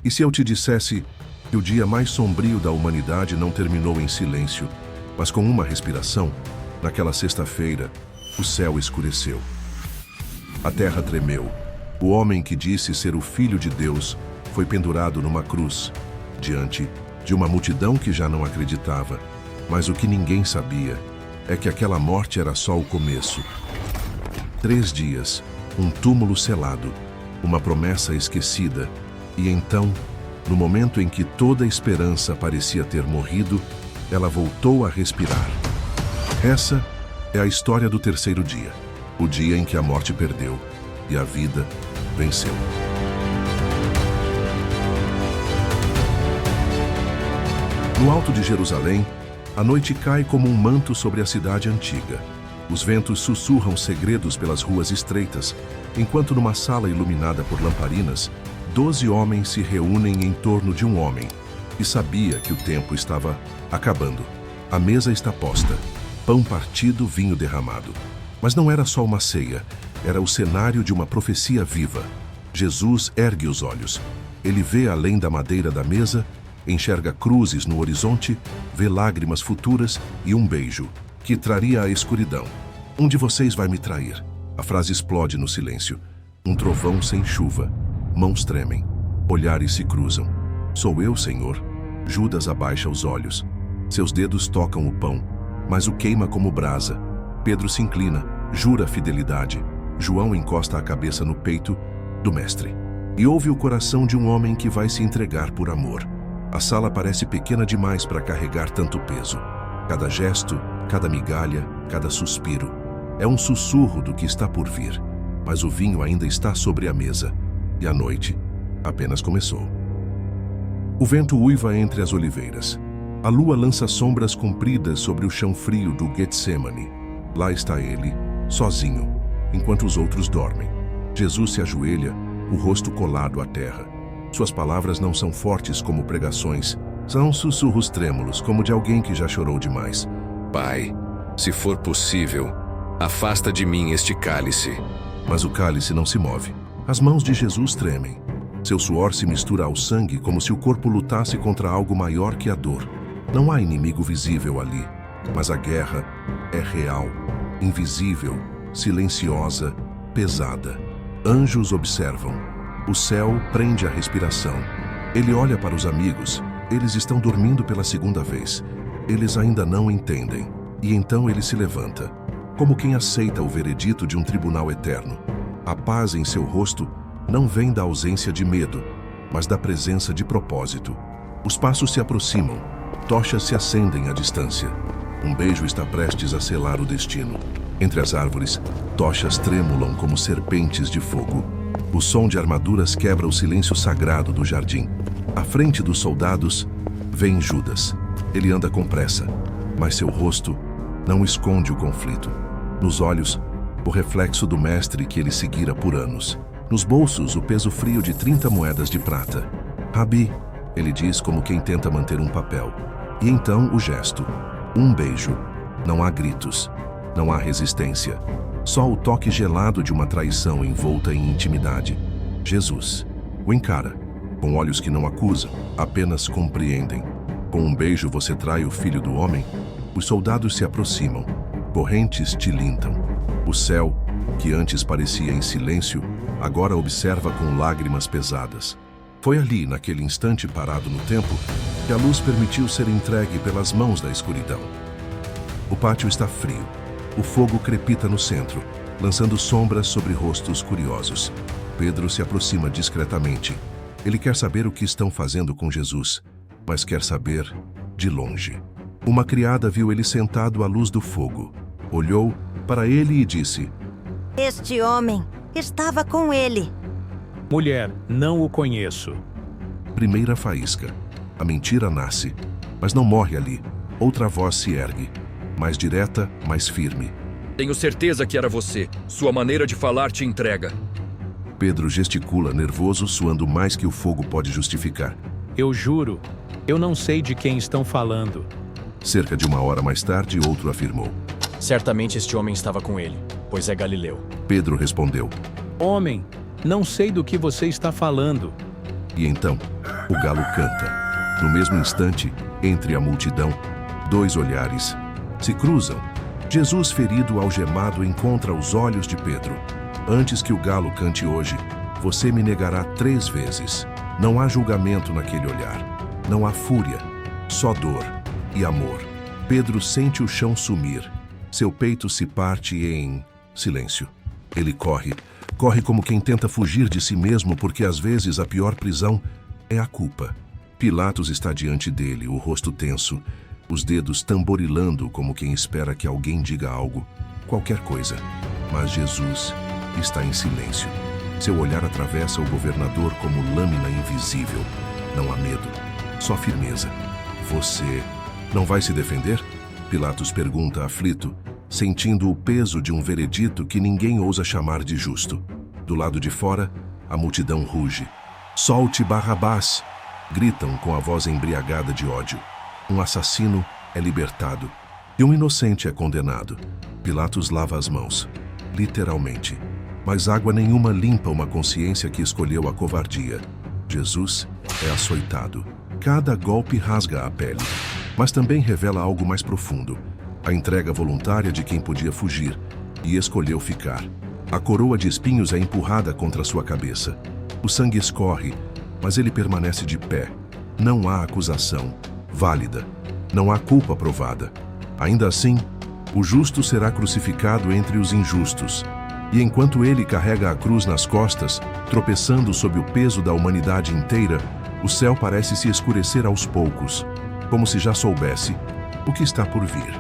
E se eu te dissesse que o dia mais sombrio da humanidade não terminou em silêncio, mas com uma respiração, naquela sexta-feira, o céu escureceu. A terra tremeu. O homem que disse ser o Filho de Deus foi pendurado numa cruz, diante de uma multidão que já não acreditava. Mas o que ninguém sabia é que aquela morte era só o começo. 3 dias, um túmulo selado, uma promessa esquecida, e então, no momento em que toda a esperança parecia ter morrido, ela voltou a respirar. Essa é a história do terceiro dia, o dia em que a morte perdeu e a vida venceu. No alto de Jerusalém, a noite cai como um manto sobre a cidade antiga. Os ventos sussurram segredos pelas ruas estreitas, enquanto numa sala iluminada por lamparinas, 12 homens se reúnem em torno de um homem que sabia que o tempo estava acabando. A mesa está posta, pão partido, vinho derramado. Mas não era só uma ceia, era o cenário de uma profecia viva. Jesus ergue os olhos. Ele vê além da madeira da mesa, enxerga cruzes no horizonte, vê lágrimas futuras e um beijo, que traria a escuridão. Um de vocês vai me trair. A frase explode no silêncio. Um trovão sem chuva. Mãos tremem. Olhares se cruzam. Sou eu, Senhor. Judas abaixa os olhos. Seus dedos tocam o pão, mas o queima como brasa. Pedro se inclina, jura fidelidade. João encosta a cabeça no peito do mestre. E ouve o coração de um homem que vai se entregar por amor. A sala parece pequena demais para carregar tanto peso. Cada gesto, cada migalha, cada suspiro. É um sussurro do que está por vir. Mas o vinho ainda está sobre a mesa. E a noite apenas começou. O vento uiva entre as oliveiras. A lua lança sombras compridas sobre o chão frio do Getsemane. Lá está ele, sozinho, enquanto os outros dormem. Jesus se ajoelha, o rosto colado à terra. Suas palavras não são fortes como pregações, são sussurros trêmulos, como de alguém que já chorou demais. Pai, se for possível, afasta de mim este cálice. Mas o cálice não se move. As mãos de Jesus tremem. Seu suor se mistura ao sangue como se o corpo lutasse contra algo maior que a dor. Não há inimigo visível ali, mas a guerra é real, invisível, silenciosa, pesada. Anjos observam. O céu prende a respiração. Ele olha para os amigos. Eles estão dormindo pela segunda vez. Eles ainda não entendem. E então ele se levanta, como quem aceita o veredito de um tribunal eterno. A paz em seu rosto não vem da ausência de medo, mas da presença de propósito. Os passos se aproximam. Tochas se acendem à distância. Um beijo está prestes a selar o destino. Entre as árvores, tochas tremulam como serpentes de fogo. O som de armaduras quebra o silêncio sagrado do jardim. À frente dos soldados, vem Judas. Ele anda com pressa, mas seu rosto não esconde o conflito. Nos olhos, o reflexo do mestre que ele seguira por anos. Nos bolsos, o peso frio de 30 moedas de prata. Rabi, ele diz como quem tenta manter um papel. E então o gesto. Um beijo. Não há gritos. Não há resistência. Só o toque gelado de uma traição envolta em intimidade. Jesus o encara, com olhos que não acusam, apenas compreendem. Com um beijo você trai o filho do homem? Os soldados se aproximam. Correntes tilintam. O céu, que antes parecia em silêncio, agora observa com lágrimas pesadas. Foi ali, naquele instante parado no tempo, que a luz permitiu ser entregue pelas mãos da escuridão. O pátio está frio. O fogo crepita no centro, lançando sombras sobre rostos curiosos. Pedro se aproxima discretamente. Ele quer saber o que estão fazendo com Jesus, mas quer saber de longe. Uma criada viu ele sentado à luz do fogo. Olhou para ele e disse: Este homem estava com ele. Mulher, não o conheço. Primeira faísca. A mentira nasce, mas não morre ali. Outra voz se ergue, mais direta, mais firme. Tenho certeza que era você. Sua maneira de falar te entrega. Pedro gesticula, nervoso, suando mais que o fogo pode justificar. Eu juro, eu não sei de quem estão falando. Cerca de 1 hora mais tarde, outro afirmou. Certamente este homem estava com ele, pois é galileu. Pedro respondeu. Homem, não sei do que você está falando. E então, o galo canta. No mesmo instante, entre a multidão, dois olhares se cruzam. Jesus, ferido, algemado, encontra os olhos de Pedro. Antes que o galo cante hoje, você me negará 3 vezes. Não há julgamento naquele olhar. Não há fúria, só dor e amor. Pedro sente o chão sumir. Seu peito se parte em silêncio. Ele corre como quem tenta fugir de si mesmo, porque às vezes a pior prisão é a culpa. Pilatos está diante dele, o rosto tenso, os dedos tamborilando como quem espera que alguém diga algo, qualquer coisa. Mas Jesus está em silêncio. Seu olhar atravessa o governador como lâmina invisível. Não há medo, só firmeza. Você não vai se defender? Pilatos pergunta aflito, sentindo o peso de um veredito que ninguém ousa chamar de justo. Do lado de fora, a multidão ruge. Solte Barrabás! Gritam com a voz embriagada de ódio. Um assassino é libertado e um inocente é condenado. Pilatos lava as mãos, literalmente. Mas água nenhuma limpa uma consciência que escolheu a covardia. Jesus é açoitado. Cada golpe rasga a pele, mas também revela algo mais profundo. A entrega voluntária de quem podia fugir e escolheu ficar. A coroa de espinhos é empurrada contra sua cabeça. O sangue escorre, mas ele permanece de pé. Não há acusação válida. Não há culpa provada. Ainda assim, o justo será crucificado entre os injustos. E enquanto ele carrega a cruz nas costas, tropeçando sob o peso da humanidade inteira, o céu parece se escurecer aos poucos, como se já soubesse o que está por vir.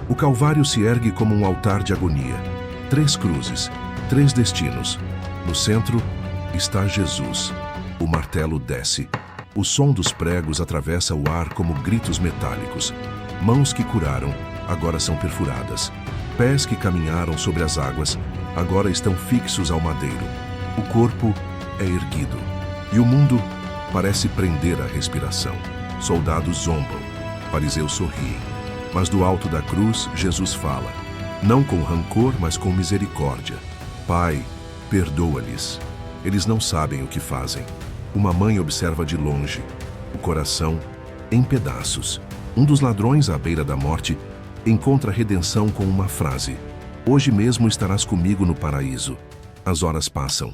O Calvário se ergue como um altar de agonia. 3 cruzes, 3 destinos. No centro está Jesus. O martelo desce. O som dos pregos atravessa o ar como gritos metálicos. Mãos que curaram, agora são perfuradas. Pés que caminharam sobre as águas, agora estão fixos ao madeiro. O corpo é erguido. E o mundo parece prender a respiração. Soldados zombam. Fariseus sorriem. Mas do alto da cruz, Jesus fala. Não com rancor, mas com misericórdia. Pai, perdoa-lhes. Eles não sabem o que fazem. Uma mãe observa de longe. O coração em pedaços. Um dos ladrões à beira da morte encontra redenção com uma frase. Hoje mesmo estarás comigo no paraíso. As horas passam.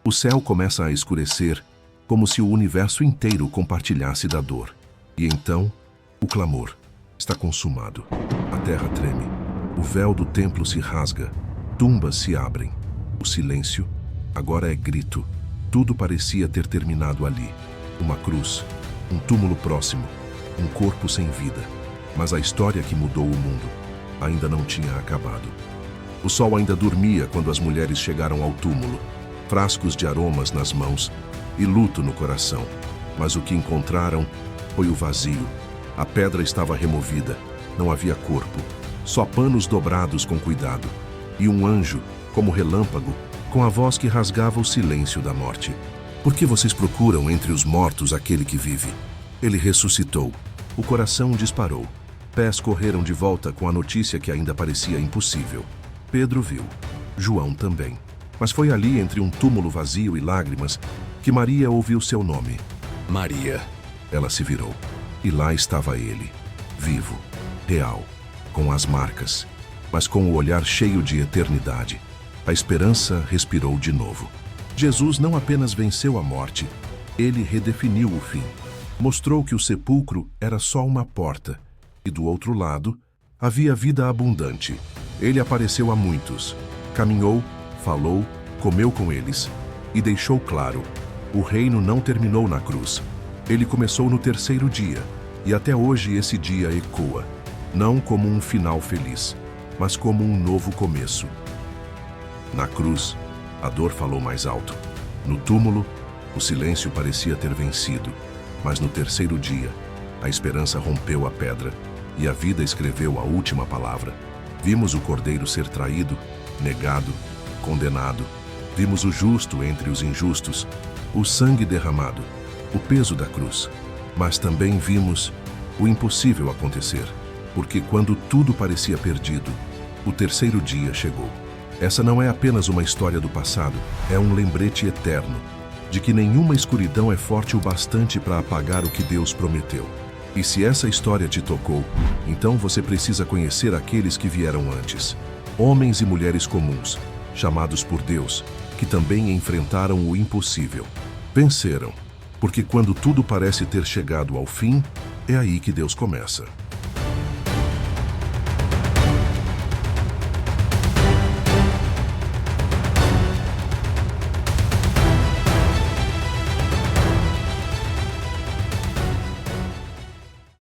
O céu começa a escurecer, como se o universo inteiro compartilhasse da dor. E então, o clamor. Está consumado. A terra treme. O véu do templo se rasga. Tumbas se abrem. O silêncio agora é grito. Tudo parecia ter terminado ali. Uma cruz, um túmulo próximo, um corpo sem vida. Mas a história que mudou o mundo ainda não tinha acabado. O sol ainda dormia quando as mulheres chegaram ao túmulo, frascos de aromas nas mãos e luto no coração. Mas o que encontraram foi o vazio. A pedra estava removida, não havia corpo, só panos dobrados com cuidado. E um anjo, como relâmpago, com a voz que rasgava o silêncio da morte. Por que vocês procuram entre os mortos aquele que vive? Ele ressuscitou. O coração disparou. Pés correram de volta com a notícia que ainda parecia impossível. Pedro viu. João também. Mas foi ali, entre um túmulo vazio e lágrimas, que Maria ouviu seu nome. Maria. Ela se virou. E lá estava ele, vivo, real, com as marcas, mas com o olhar cheio de eternidade. A esperança respirou de novo. Jesus não apenas venceu a morte, ele redefiniu o fim. Mostrou que o sepulcro era só uma porta, e do outro lado havia vida abundante. Ele apareceu a muitos, caminhou, falou, comeu com eles, e deixou claro, o reino não terminou na cruz. Ele começou no 3º dia, e até hoje esse dia ecoa, não como um final feliz, mas como um novo começo. Na cruz, a dor falou mais alto. No túmulo, o silêncio parecia ter vencido, mas no 3º dia, a esperança rompeu a pedra e a vida escreveu a última palavra. Vimos o Cordeiro ser traído, negado, condenado. Vimos o justo entre os injustos, o sangue derramado, o peso da cruz. Mas também vimos o impossível acontecer, porque quando tudo parecia perdido, o 3º dia chegou. Essa não é apenas uma história do passado, é um lembrete eterno. de que nenhuma escuridão é forte o bastante para apagar o que Deus prometeu. E se essa história te tocou, então você precisa conhecer aqueles que vieram antes. Homens e mulheres comuns, chamados por Deus, que também enfrentaram o impossível. Venceram, porque quando tudo parece ter chegado ao fim, é aí que Deus começa.